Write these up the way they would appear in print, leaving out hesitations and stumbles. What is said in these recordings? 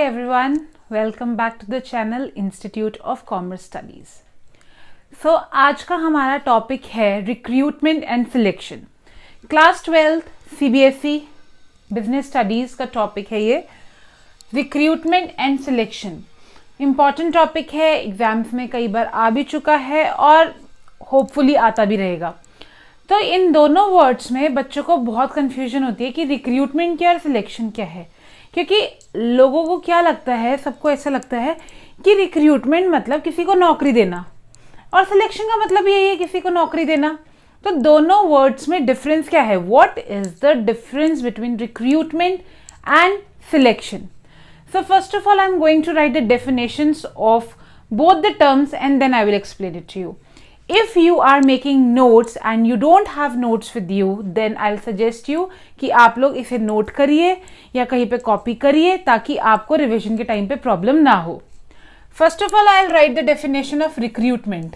everyone, welcome back to the channel Institute of Commerce Studies. So आज का हमारा topic है recruitment and selection. Class 12 CBSE business studies का topic है ये recruitment and selection. Important topic है, exams में कई बार आ भी चुका है और होपफुली आता भी रहेगा. तो इन दोनों वर्ड्स में बच्चों को बहुत कन्फ्यूजन होती है कि रिक्रूटमेंट क्या और सिलेक्शन क्या है, क्योंकि लोगों को क्या लगता है, सबको ऐसा लगता है कि रिक्रूटमेंट मतलब किसी को नौकरी देना और सिलेक्शन का मतलब यही है किसी को नौकरी देना. तो दोनों वर्ड्स में डिफरेंस क्या है? What is the difference between recruitment and selection? So first of all, I'm going to write the definitions of both the terms and then I will explain it to you. If you are making notes and you don't have notes with you, then I'll suggest you कि आप लोग इसे note करिए या कहीं पे copy करिए ताकि आपको रिविजन के टाइम पे प्रॉब्लम ना हो. First of all, I'll write the definition of recruitment.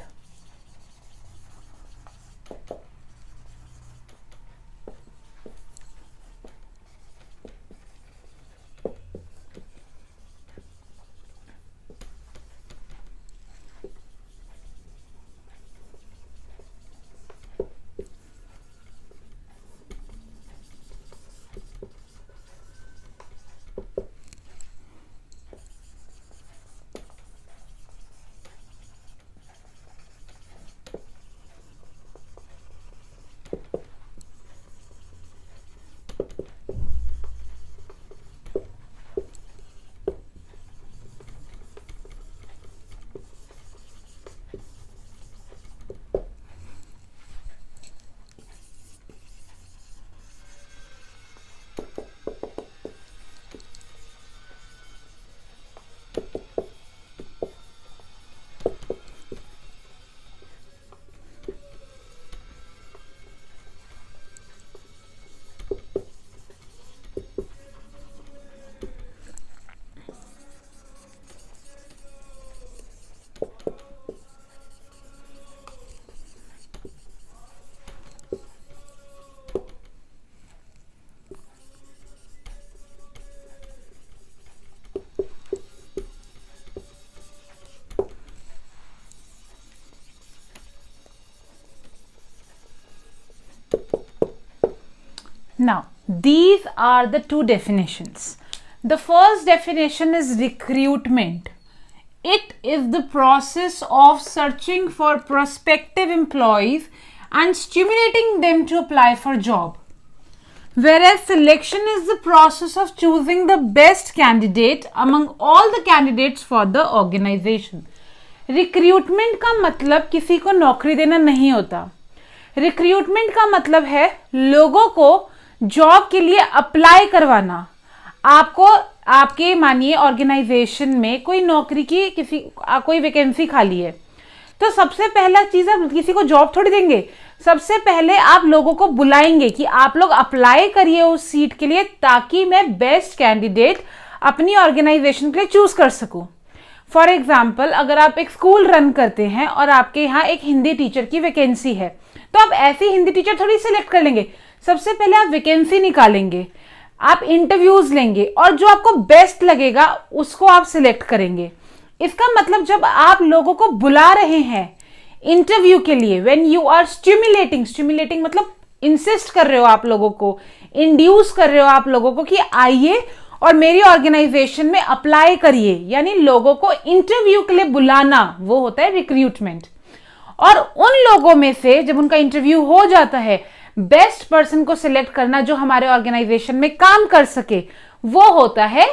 Now, these are the two definitions. The first definition is recruitment. It is the process of searching for prospective employees and stimulating them to apply for job. Whereas selection is the process of choosing the best candidate among all the candidates for the organization. Recruitment का मतलब किसी को नौकरी देना नहीं होता. Recruitment का मतलब है लोगों को जॉब के लिए अप्लाई करवाना. आपको आपके मानिए ऑर्गेनाइजेशन में कोई नौकरी की कोई वैकेंसी खाली है, तो सबसे पहला चीज आप किसी को जॉब थोड़ी देंगे. सबसे पहले आप लोगों को बुलाएंगे कि आप लोग अप्लाई करिए उस सीट के लिए ताकि मैं बेस्ट कैंडिडेट अपनी ऑर्गेनाइजेशन के लिए चूज कर सकूं. फॉर एग्जाम्पल, अगर आप एक स्कूल रन करते हैं और आपके यहाँ एक हिंदी टीचर की वैकेंसी है, तो आप ऐसी हिंदी टीचर थोड़ी सिलेक्ट कर लेंगे. सबसे पहले आप वैकेंसी निकालेंगे, आप इंटरव्यूज लेंगे और जो आपको बेस्ट लगेगा उसको आप सिलेक्ट करेंगे. इसका मतलब जब आप लोगों को बुला रहे हैं इंटरव्यू के लिए, व्हेन यू आर स्टिमुलेटिंग मतलब इंसिस्ट कर रहे हो आप लोगों को, इंड्यूस कर रहे हो आप लोगों को कि आइए और मेरी ऑर्गेनाइजेशन में अप्लाई करिए, यानी लोगों को इंटरव्यू के लिए बुलाना, वो होता है रिक्रूटमेंट. और उन लोगों में से जब उनका इंटरव्यू हो जाता है, बेस्ट पर्सन को सिलेक्ट करना जो हमारे ऑर्गेनाइजेशन में काम कर सके, वो होता है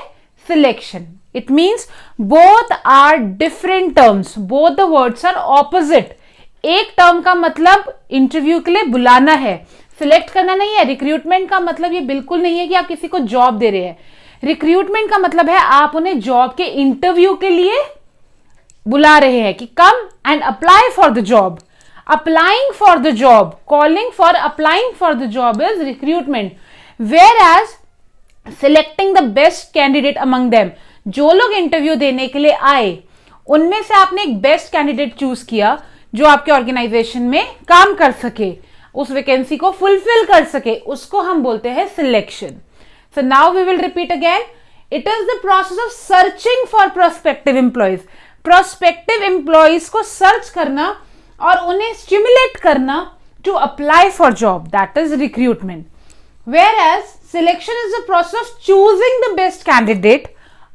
selection. It means both are different terms, both the words are opposite. एक टर्म का मतलब इंटरव्यू के लिए बुलाना है, सिलेक्ट करना नहीं है. रिक्रूटमेंट का मतलब ये बिल्कुल नहीं है कि आप किसी को जॉब दे रहे हैं. रिक्रूटमेंट का मतलब है आप उन्हें जॉब के इंटरव्यू के लिए बुला रहे हैं कि come and apply for the job. Applying for the job, calling for applying for the job is recruitment. Whereas selecting the best candidate among them, जो लोग इंटरव्यू देने के लिए आए उनमें से आपने एक बेस्ट कैंडिडेट चूज किया जो आपके ऑर्गेनाइजेशन में काम कर सके, उस वैकेंसी को फुलफिल कर सके, उसको हम बोलते हैं selection. So now we will repeat again. It is the process of searching for prospective employees. Prospective employees को सर्च करना और उन्हें स्टिमुलेट करना to apply for job, that is recruitment. Whereas selection is the process of choosing the best candidate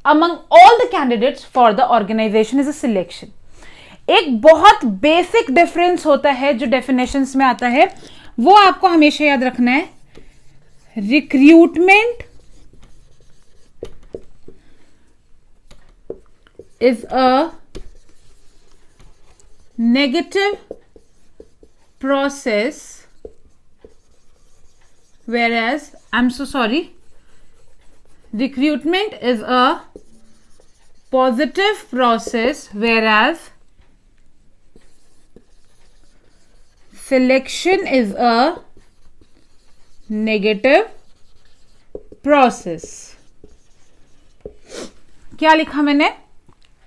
among all the candidates for the organization is a selection. एक बहुत basic difference होता है जो definitions में आता है, वो आपको हमेशा याद रखना है. Recruitment is a negative process, whereas I'm so sorry, recruitment is a positive process, whereas selection is a negative process. क्या लिखा मैंने?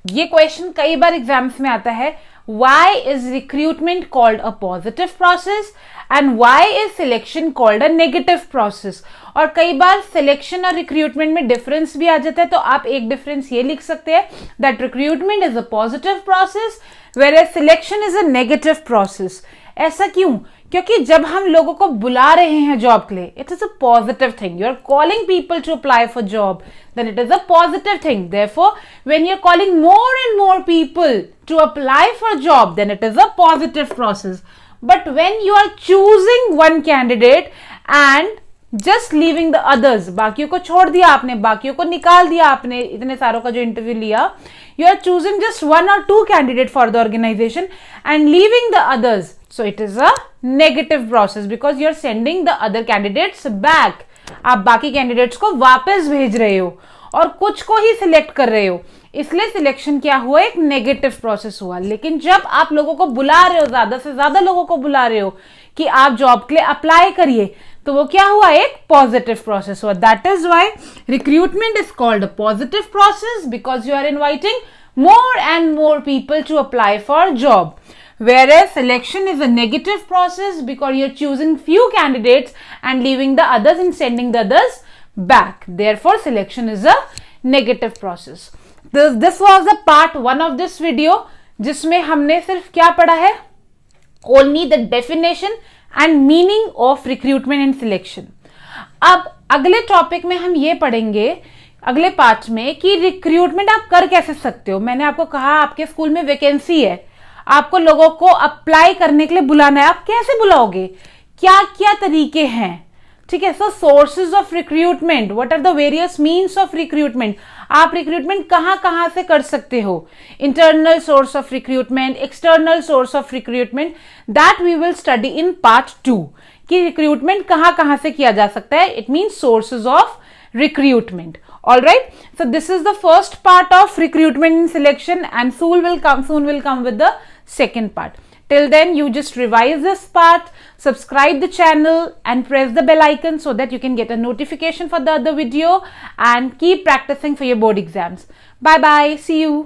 ये क्वेश्चन कई बार एग्जाम्स में आता है. Why is recruitment called a positive process and why is selection called a negative process? और कई बार सिलेक्शन और रिक्रूटमेंट में डिफरेंस भी आ जाता है, तो आप एक डिफरेंस ये लिख सकते हैं that recruitment is a positive process whereas selection is a negative process. ऐसा क्यों? क्योंकि जब हम लोगों को बुला रहे हैं जॉब के लिए, it is a positive thing. You are calling people to apply for job, then it is a positive thing. Therefore, when you're calling more and more people to apply for a job, then it is a positive process. But when you are choosing one candidate and just leaving the others, बाकियों को छोड़ दिया आपने, बाकियों को निकाल दिया आपने, इतने सारों का जो इंटरव्यू लिया, you are choosing just one or two candidate for the organization and leaving the others. So it is a negative process because you are sending the other candidates back. आप बाकी कैंडिडेट्स को वापस भेज रहे हो और कुछ को ही सिलेक्ट कर रहे हो, इसलिए सिलेक्शन क्या हुआ? एक नेगेटिव प्रोसेस हुआ. लेकिन जब आप लोगों को बुला रहे हो, ज्यादा से ज्यादा लोगों को बुला रहे हो कि आप जॉब के लिए अप्लाई करिए, तो वो क्या हुआ? एक पॉजिटिव प्रोसेस हुआ. That is why recruitment is called a positive process because you are inviting more and more people to apply for a job, whereas selection is a negative process because you're choosing few candidates and leaving the others and sending the others back. Therefore selection is a negative process. This was the part 1 of this video जिसमें हमने सिर्फ क्या पढ़ा है? Only the definition and meaning of recruitment and selection. अब अगले topic में हम ये पढ़ेंगे अगले पार्ट में कि रिक्रूटमेंट आप कर कैसे सकते हो. मैंने आपको कहा आपके स्कूल में वैकेंसी है, आपको लोगों को अप्लाई करने के लिए बुलाना है, आप कैसे बुलाओगे? क्या क्या तरीके हैं? ठीक है. So sources of recruitment, what are the various means of recruitment. आप रिक्रूटमेंट कहां से कर सकते हो? Internal source of recruitment, external source of recruitment, that we will study in part 2 कि रिक्रूटमेंट कहां से किया जा सकता है. It means sources of recruitment. All right, so this is the first part of recruitment and selection, and soon will come with the second part. Till then you just revise this part, subscribe the channel and press the bell icon so that you can get a notification for the other video, and keep practicing for your board exams. Bye bye, see you.